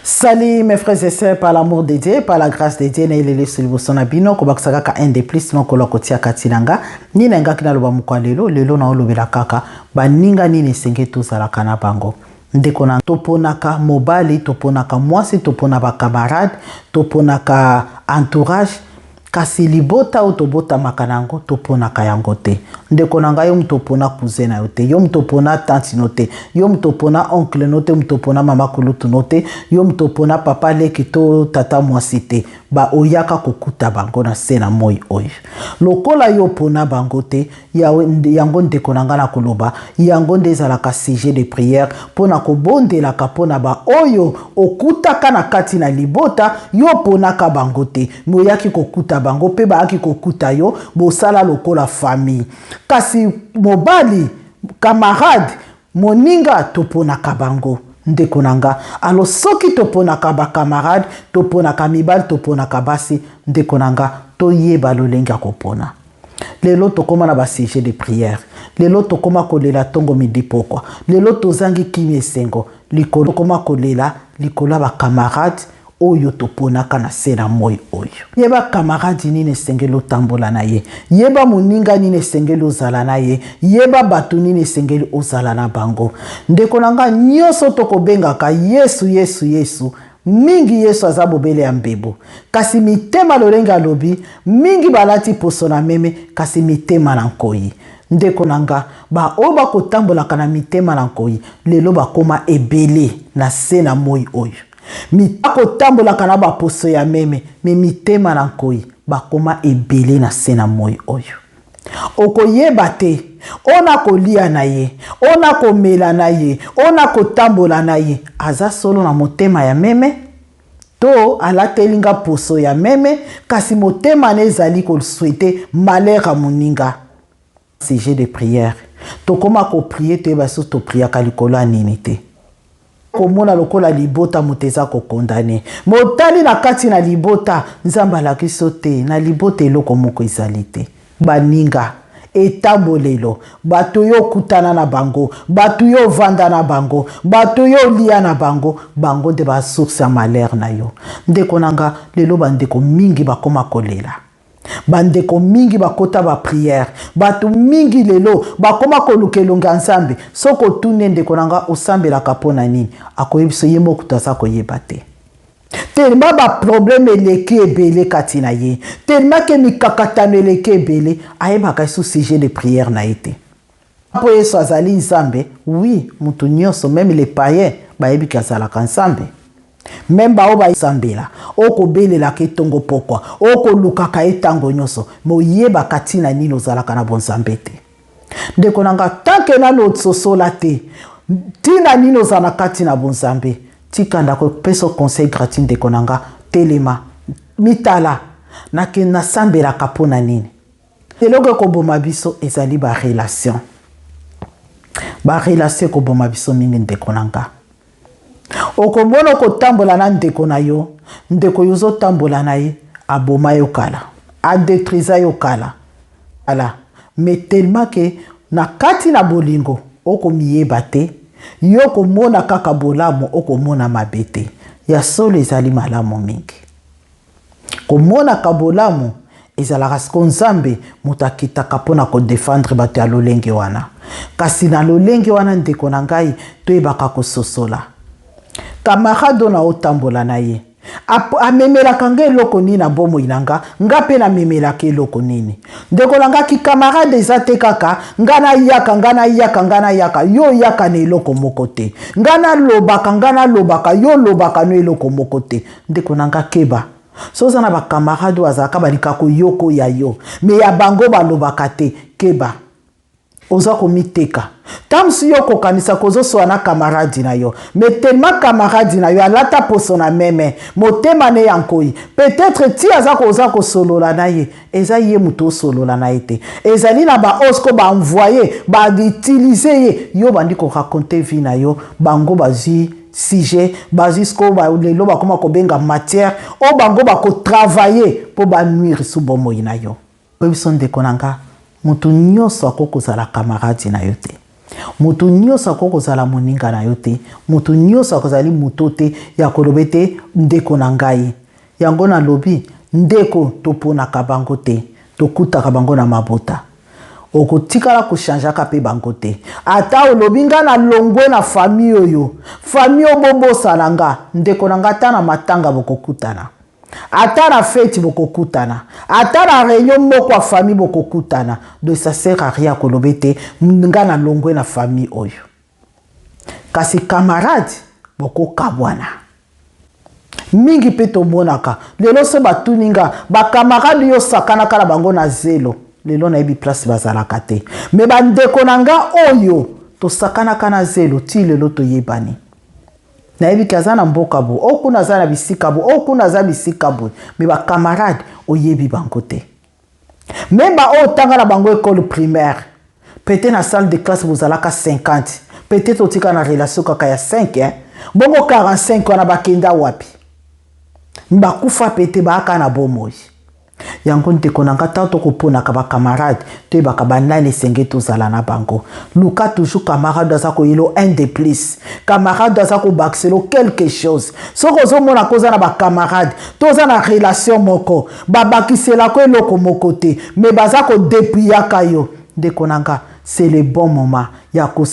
Salut mes frères et sœurs, par l'amour de Dieu, par la grâce de Dieu, nailele silibosona bino ko bakisaka ka un de plus non ko lokotia katinanga ni nenga kina loba mukwa lelo na olobela kaka baninga nini senge tozala kana bango ndeko na toponaka mobali toponaka mwasi topona ba camarade toponaka entourage kasi libota o tobota makanango toponaka yango te ndeko na ngai mtopona cousin na yo te yo mtopona tante no te yo mtopona oncle no te mtopona mama kulutu no te yo mtopona papa leki to tata mwasi te ba oyaka kokuta bango na sena moi oyo lokola yo pona bango te yango ndeko na ngai na koloba yango ndezalaka sujet de prière pona kobondelaka pona ba oyo okutaka na kati na libota yo ponaka bango te moyaki kokuta bango pe baaki kokuta yo bosala lokola famille kasi mobali camarade moninga toponaka bango ndeko nanga alo soki toponaka ba camarade toponaka mibali toponaka basi ndeko nanga toyeba lolenga kopona lelo tokoma na ba sujet de prière lelo tokoma kolela tongo midi pokwa lelo tozangi kimi esengo likolo koma kolela likola ba camarade oyo toponaka na sena moi oyo yeba camarade nini sengelo tambola na ye yeba muninga nini sengelo zala na ye yeba batu nini sengelo ozala na bango ndeko nanga nyoso tokobengaka Yesu mingi Yesu azabobele ya mbebo kasi mitema lolenga lobi mingi balati poso na meme kasi mitema na nkoi ndeko nanga ba oba kotambolaka na mitema na nkoi lelo bakoma ebele na sena moi oyo mitako tambolaka na baposo ya meme me mitema na nkoi bakoma ebele na sena moi oyo okoyeba te ona kolia na ye ona komela na ye ona kotambola na ye aza solo na motema ya meme to alatelinga poso ya meme kasi motema nezali koswete malheur a moninga sujet de prière tokoma ko prier te baso to priaka likolo nini te komona lokola libota muteza ko condamner motali na kati na libota nzamba la kisote na libota eloko moko ezali te baninga etabolelo bato yo kutana na bango bato yo vanda na bango bato yo lia na bango bango de ba source ya malheur na yo ndeko nanga lelo bandeko mingi bakoma kolela bandeko mingi bakota ba prière bato mingi lelo bakoma kolukelonga nzambe soko tune ndeko nanga osambela kapona nini akoyebiso yemo kutasa koyeba te tellement ba problème eleki ebele kati na ye tellement ke mikakatano eleki ebele ayebaka sous sujet de prière na ete po Yesu azali nzambe oui mutu nyonso même les païens bayebi kazalaka nzambe même bao ba sambela okobelela ke tongo pokwa okolukaka etango nyonso moyeba kati na nini ozalaka na bonzambe te ndeko nanga tanke na lotsosola te tina nini ozala kati na bonzambe tikanda ko peso conseil gratuit ndeko nanga telema mitala na ke na sambela kapona nini eloko ko boma biso ezali ba relation ko boma biso mingi ndeko nanga okomona ko tambola na ndeko na yo ndeko yozo tambola na ye aboma yo kala adétruisa yo kala ala mais tellement que na kati na bolingo okomiyeba te yo komona kaka bolamu okomona mabete ya solo ezali malamu mingi komona kabolamu ezalaka siko nzambe mutakitaka pona ko défendre bato ya lolenge wana kasi na lolenge wana ndeko na ngai toyebaka kososola camarade na otambola na ye amemelaka nge eloko nini na bomoi na nga pe na memelaka eloko nini ndeko na nga ki camarade eza te kaka nga na yaka yo yaka na eloko moko te nga na lobaka yo lobaka no eloko moko te ndeko na nga keba soza na ba camarade wazaka balika koyoko ya yo me ya bango balobaka te keba oza komiteka tamsi yo kokanisa kozosoa na camarade na yo mais tellement camarade na yo alata poso na meme motema ne yankoi peut-être ti aza koza kosolola na ye eza ye muto solola na ete ezali na ba osko ba envoyer ba utiliser ye yo bandi ko raconter vie na yo bango bazi sujet bazisko ba lelo ba koma ko benga matière o bango ba ko travailler po ba nuire sous bomoi na yo biso ndeko nanga mutu nyonso akokozala camarade na yo te Mutu nyonso akokozala moninga na yo te, mutu nyonso akozali moto te ya koloba te ndeko na ngai. Yango na lobi ndeko toponaka bango te, tokutaka bango na mabota. Okotikala koshanjaka pe bango te. Ata olobi nga na longwe na famille oyo, famille obobosana nga, ndeko na nga ata na matanga bokokutana. Ata na fête bokokutana. Ata na réunion moko ya famille bokokutana. Donc ça sert à rien koloba te nga na longwe na famille oyo. Kasi camarade bokokabwana. Mingi pe tomonaka. Lelo se batuninga ba camarade yo sakana kala bango na zelo. Lelo na ebi place bazalaka te. Me bandeko na nga oyo to sakana kana zelo ti lelo to yebani. Na ebi kazana mboka bo, okuna zana bisika bo, okuna za bisika bo. Me ba camarade oyebi bango te. Memba o tanga na bango école primaire. Peut-être na salle de classe bozalaka 50. Peut-être otika na relation kaka ya 5 hein. Bongo 45 wana bakenda wapi. Mbakufa pete baka na bomoi. Yango ndeko nanga tanto koponaka ba camarade te baka banane senge tozala na bango. Luka toujours camarade azako yelo un de plus. Camarade azako baxelo quelque chose. Soko zo mona koza na ba camarade, toza na relation moko. Babakisela ko eloko moko te, me bazako depiyaka yo. Ndeko nanga c'est le bon moment ya ko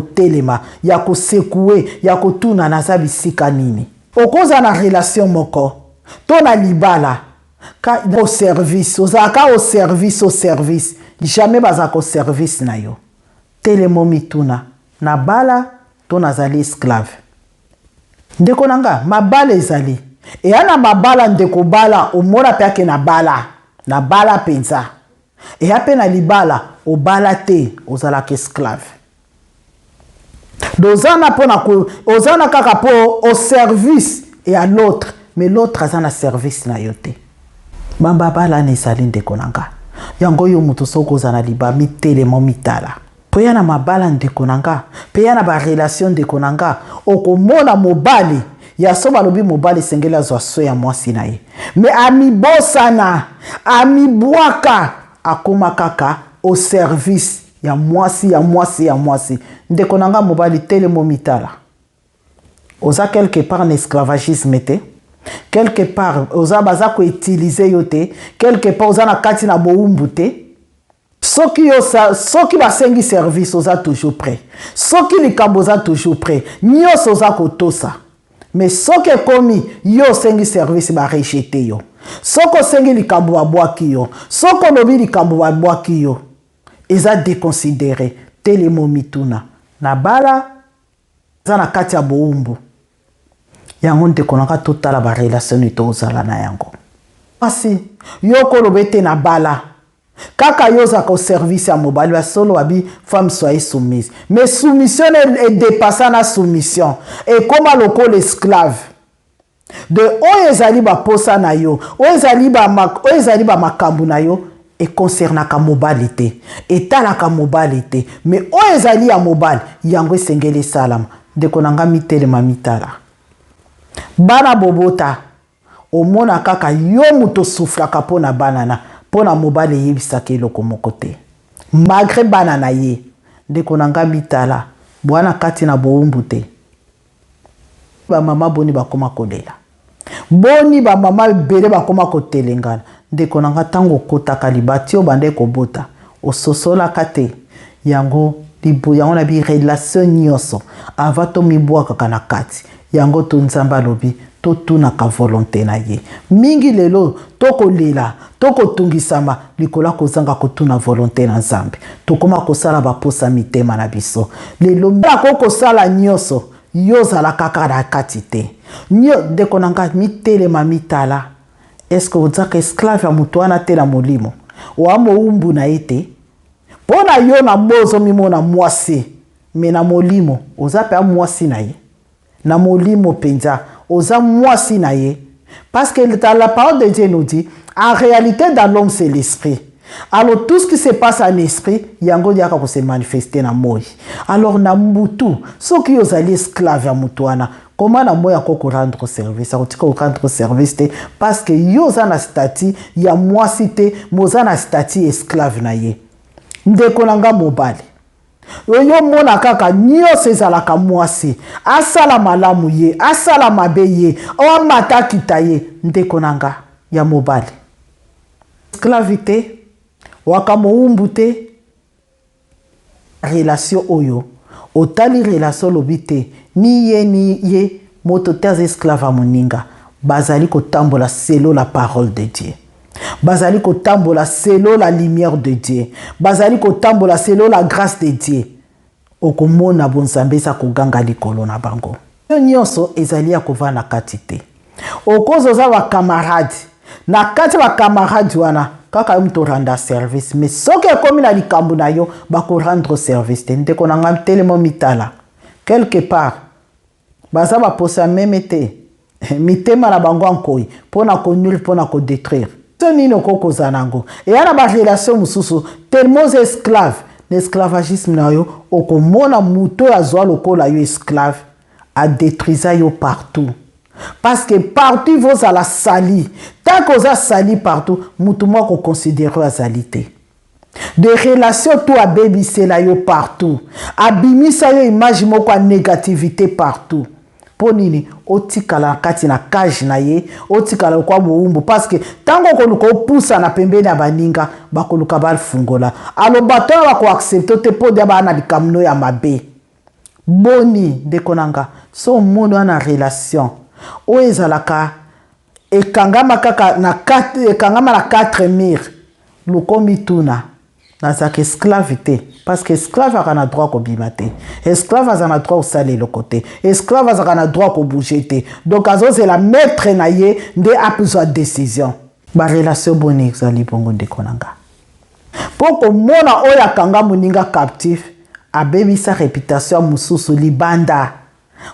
telema, ya ko sekouer, ya ko tuna na za bisika nini. Okoza na relation moko. To na libala ka au service, ozaka au service, jamais bazaka au service na yo. Telemo mituna na bala to nazali esclave. Ndeko nanga mabala ezali. E ana mabala ndeko bala omona peke na bala penza. E ape na libala o bala te ozala ke esclave. Dozana ozana kaka po au service et à l'autre, mais l'autre azana service na yote. Bamba bala ne sali ndeko nanga. Yango yo mutu soko zana liba mitelemo mitala. Po yana mabala ndeko nanga, pe yana ba relation ndeko nanga, okomona mobali ya soba lobi mobali sengela zo so ya mwasi na ye. Mais ami bosana, ami bwaka akoma kaka au service ya mwasi. Ndeko nanga mobali telemo mitala. Oza quelque part en esclavagisme te. Quelque part oza bazako utiliser yote, quelque part oza na kati na boumbu te. Soki basengi service oza toujours prêt. Soki likambo oza toujours prêt. Nyos oza kotosa. Mais soki komi yo sengi service ba rejeter yo. Soko sengi likambo babwaki yo. Soko lobi likambo babwaki yo. Eza déconsidéré. Telemo mituna. Na bala za na kati ya boumbu. Yango ndeko nanga totala ba relation ito ozala na yango. Asi, yo kolobete na bala. Kaka yo zaka au service ya mobali wa solo wabi femme soyez soumise. Mais soumission est dépassant la soumission. Et comme loko l'esclave. De o ezali ba posa na yo, o ezali ba makambu na yo et concernant ka mobalité. Et tala ka mobalité. Mais o ezali ya mobile, yango sengeli salam. Ndeko nanga mitele mamitala. Bana bobota omona kaka yo muto souffraka pona banana pona mobile yebisaka eloko moko te malgré banana ye ndeko nanga mitala bwana kati na boumbu te ba mama boni bakoma kolela boni ba mama bele bakoma kotelengana ndeko nanga tango kotaka libati o bande kobota ososola kate yango libo yango na bi relation nyonso avato mibwaka kana kati yango to nzamba lobi to tuna ka volonté na ye mingi lelo toko lela toko tungisama likola kozanga kotuna volonté na nzambe tokoma kosala ba posa mitema na biso lelo mbako kosala nyoso yozala kaka na kati te nyo ndeko nanga mitelema mitala est-ce que ozaka esclave ya mutu wana te na molimo wa moumbu na ete pona yo na mozo mimona mwasi me na molimo ozape a mwasi na ye na molimo penza oza mwasi na ye parce que la parole de Dieu nous dit en réalité dans l'homme c'est l'esprit. Alors tout ce qui se passe en esprit yango yaka ko se manifester na moi. Alors na mbutu soki ozali esclave ya mutu wana comment na moya ko rendre service ko rendre service te parce que yo za na statut ya mwasi te moza na statut esclave na ye ndeko nanga mobali Yo mona kaka nyonso ezalaka mwasi asala malamu ye asala mabe ye o mata kita ye ndeko nanga ya mobali. Esclavité waka moumbu te relation oyo otali relation lobite ni ye moto te aza esclave a moninga bazali kotambola selo la parole de Dieu. Bazali kotambola selo la lumière de Dieu. Bazali kotambola selo la grâce de Dieu. Okomona bonzambe sa koganga likolo na bango. Nyonso ezali ya kova na kati te. Okozoza ba camarade. Na kati ba camarade wana kaka mto randa service. Mais soki ekomi na likambo na yo bako rendre service te. Ndeko na ngam telemo mitala. Quelque part baza ba posa meme te. Mitema na bango ankoi pona ko nul pona ko détruire. Nino koko zanango. Et yana ba relation mususu tellement esclave. L'esclavagisme na yo okomona muto ya zwa lokola yo esclave a détruisa yo partout. Parce que partout vous à la sali. Tant que vous a sali partout, muto moko considérer azalité. De relations tout a bébissé la yo partout. Abimisa yo image moko a négativité partout. Ponini otikala kati na cage na ye otikala kwa muumbu parce que tango koluko poussa na pembeni ya baninga bakoluka balfungola alo bato ba ko accepter te po de bana likamno ya mabe boni dekonanga so mono ana relation o ezalaka ekangama kaka na 4 murs lukomi tuna na sa esclavité parce que esclave a un droit ko bimate esclave a un droit au saler le côté esclave a un droit ko bouger te donc azo c'est la maître na ye nde a besoin de décision ba relation bonne exali bongo de konanga poko mona oya kanga muninga captif abebi sa réputation mususu libanda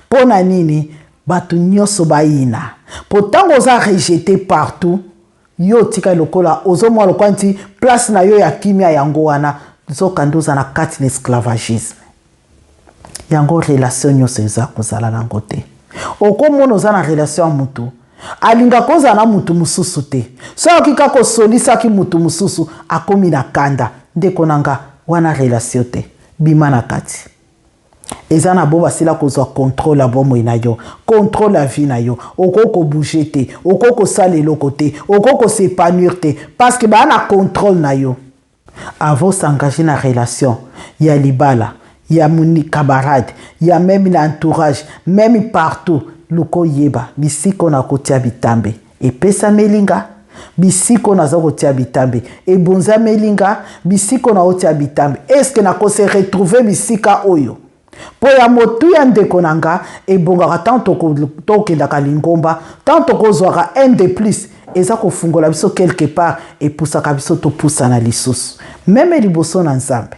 pona nini batu nyoso baina potango za rejeté partout yo tika lokola ozomo lokwanti place na yo ya kimia yango wana zokanduza na kati na esclavagisme yango relation nyonso eza kozala nango te okomona oza na relation ya mutu alinga koza na mutu mususu te soki kako solisa ki mutu mususu akomi na kanda ndeko nanga wana relation te bima na kati eza na bo basila kozwa contrôle la bomo na yo contrôle la vie na yo okoko bouger te okoko sala eloko te okoko s'épanouir te parce que ba na contrôle na yo avant s'engager na relation ya libala ya muni camarade ya même l'entourage même partout luko yeba bisiko na kotia bitambe epesa melinga bisiko na zoko tia bitambe e bonza melinga bisiko na otia bitambe est-ce que na ko se retrouver bisika oyo po ya motu ya ndeko nanga e bonga tanto ko tokenda kalingomba tanto ko zwa un de plus eza ko fungola biso quelque part et poussaka biso to poussa na lisusu même liboso na nzambe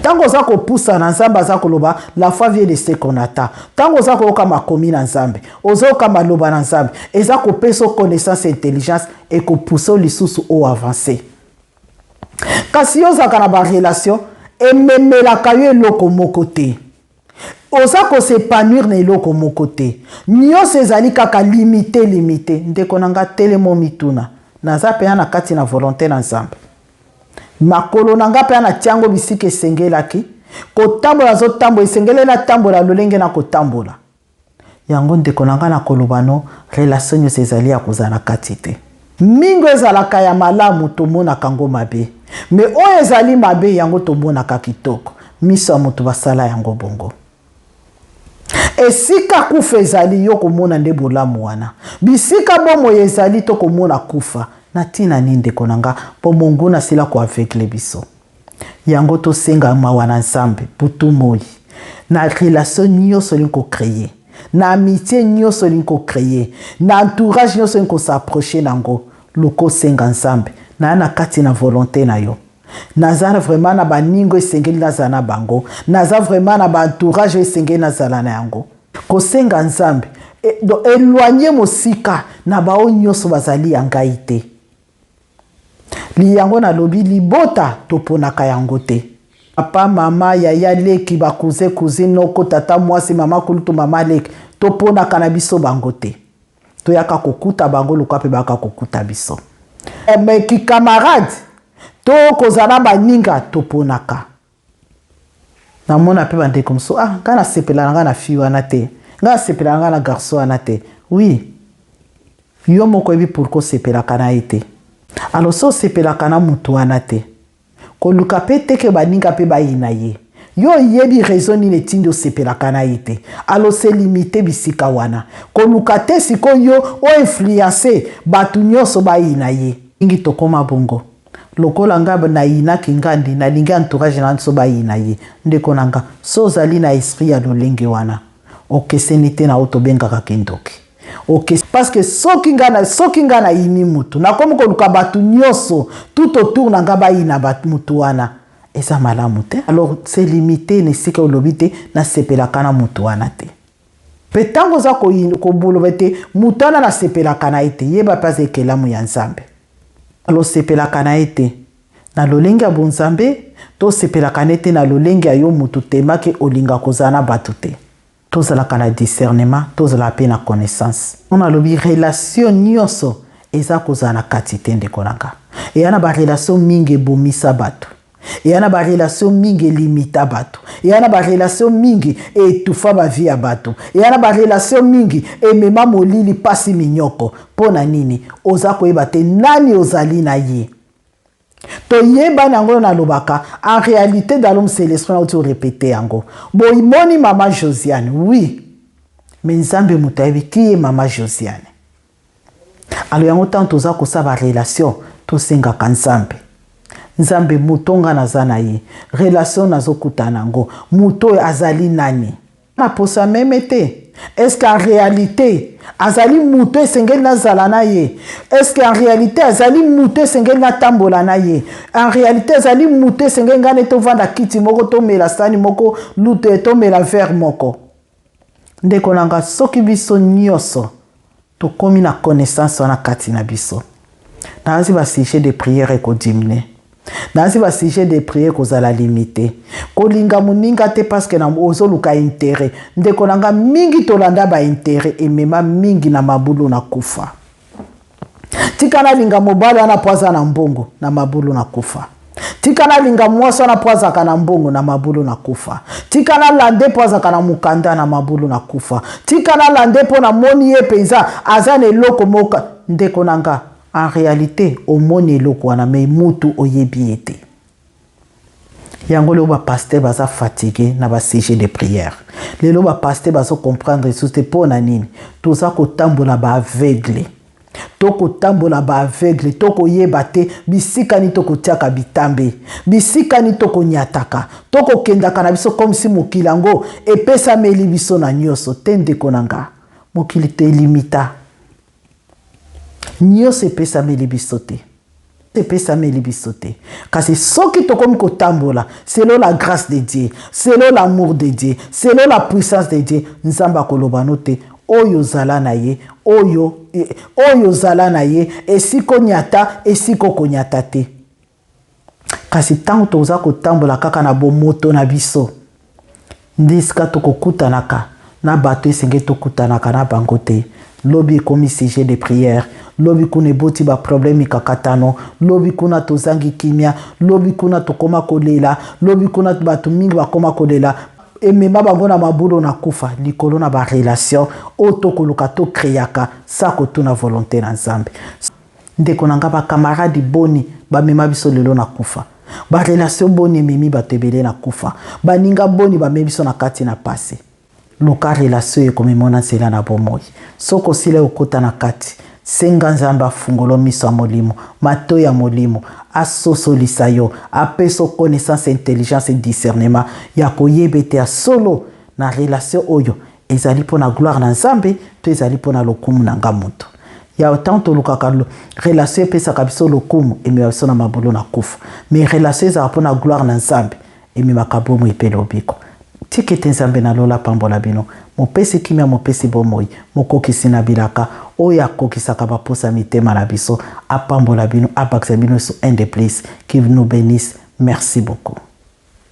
tango za ko poussa na nzambe za ko loba la foi vient de ce qu'on attend tango za ko kama komi na nzambe ozo kama loba na nzambe eza ko peso connaissance intelligence et ko pousso lisusu au avancer kasi yo za kana ba relation et memela kayo eloko moko te oza ko s'épanouir na eloko moko te nyonso ezali kaka limité ndeko nanga telemo mituna naza pe na kati na volonté na nzambe makolo nanga pe na tiango bisika esengelaki kotambola zotambola esengelela tambola lolenge na kotambola yango ndeko nanga na kolobano relation nyonso ezali ya kozala na kati te mingo ezalaka ya malamu tomonaka ngo mabe me oyo ezali mabe yango tomonaka kitoko miso ya moto basala yango bongo esika kufa ezali yo komona nde bolamu wana bisika bomo ezali to komona kufa na tina nini ndeko nanga po Mungu na sila ko aveugle biso yango to senga mawana nzambe putu moi na relation nyonso linko créer na amitié nyonso linko créer na entourage nyonso linko s'approcher nango loko senga nzambe na kati na volonté na yo nazara vraiment na baningo esengeli nazana bango naza vraiment na ba entourage esengeli nazala na yango kosenga nzambe éloigner mosika na bao nyonso bazali ya ngai te liyango na lobi libota toponaka yango te papa mama yaya leki bakuze cousine noko tata mwasi mama kulutu mama leki toponaka na biso bango te toyaka kokuta bango luka pe baka kokuta biso mais ki camarade to kozala baninga toponaka na mona pe bande comme ça ah kana sepela nga na fille wana te nga sepela nga na garçon wana te oui yo moko ebi pourquoi sepela kana ite alors so sepela kana mutu wana te ko luka pe te ke baninga pe bayina ye yo yebi raison ni netindo sepela kana ite alors c'est limité bisika wana ko luka te siko yo o influencer batu nyoso bayina ye ingi tokoma bongo lokola nga na ina kingandi na linga entourage na nso bayina ye ndeko nanga so zali na esprit ya lolenge wana okesenite na otobenga kendoki ok parce que soki nga na ini mutu na komo ko luka batu nyoso tout autour na nga bayina batu mutu wana eza malamu te alors c'est limité ne sika olobite na sepela kana mutu wana te petango za ko bolobete mutu wana na sepela kana ite yeba pas ekelamu ya nzambe alors sepela kana ite na lolenge ya bonzambe to sepela kana ite na lolenge ya yo mutu temake olinga kozana batu te tozalaka na discernement tozala pe na connaissance on a lobi relation nyonso eza kozala na kati te ndeko nanga eya na barelation mingi ebomisa bato eya na barelation mingi elimita bato eya na barelation mingi etufa bavi ya bato eya na barelation mingi emema molili pasi minyoko mpo na nini oza koyeba te nani ozali na ye toyeba nango na lobaka en réalité dans l'homme céleste on a répété yango boimoni mama Josiane oui mais nzambe mutayebi qui est mama Josiane alors yango tant toza kosaba relation tosenga kanzambe nzambe mutonga nazana ye relation nazokutana ngo muto azali nani na posa meme te est-ce qu'en réalité azali muto esengeli nazala na ye est-ce qu'en réalité azali muto esengeli natambola na ye en réalité azali muto esengeli ngane tovanda kiti moko tomela sani moko lute tomela verre moko ndeko nanga soki biso nyonso tokomi na connaissance wana kati na biso nazi ba sujet de prière ekodimine nazi ba sujet de prière kozala limité kolinga muninga te parce que na ozoluka intérêt ndeko nanga mingi tolanda ba intérêt emema mingi na mabulu na kufa tikana linga mobala na poza na mbongo na mabulu na kufa tikana linga mwasa na poza kana mbongo na mabulu na kufa tikana lande poza kana mukanda na mabulu na kufa tikana lande po na moni ye penza azane loko moka ndeko nanga en réalité omoni eloko wana me mutu oyebi ete yango lelo ba pasteur baza fatigué na ba sujet de prière lelo ba pasteur bazo comprendre tout pona nini toza kotambola ba aveugle toko tambola ba aveugle toko yeba te bisika ni toko tiaka bitambe bisika ni toko nyataka toko kendaka na biso comme si mokilango epesa meli biso na nyoso tende konanga mokili te limita nyonso epesameli biso te epesameli biso te kasi soki tokomi kotambola selon la grâce de Dieu selon l'amour de Dieu selon la puissance de Dieu nzambe akoloba no te oyo zala na ye oyo zala na ye esiko nyata esiko konyata te kasi tango toza kotambola kaka na bomoto na biso ndisika tokokutanaka na bato esenge tokutanaka na bango te lobi ekomi sujet de prière lobi kuna eboti ba problème kakatano lobi kuna tozangi kimia lobi kuna tokoma kolela lobi kuna bato mingi bakoma kolela emema bango na mabulu na kufa likolo na ba relation otokoluka to créaka sako tuna volonté na nzambe ndeko nanga ba camarade boni ba mema biso lelo na kufa ba relation boni mimi batebele na kufa ba ninga boni ba mebiso na kati na passé loka relation ekomemona nzela na bomoi soko sile okota na kati senga nzambe afungolo miso ya molimo mato ya molimo asosolisa yo apeso connaissance intelligence et discernement ya koyeba ete ya solo na relation oyo ezali mpo na gloire na nzambe to ezali mpo na lokumu na nga moto ya autant tolukaka relation epesaka biso lokumu emema biso na mabulu na kufa mais relation ezala mpo na gloire na nzambe ememaka bomoi mpe lobiko tikete nzambe na lola pambola bino mopesi kimia mopesi bomoi mokokisi na bilaka oyo akokisaka baposa mitema na biso apambola bino abakisa bino sur un des places qui nous bénisse merci beaucoup.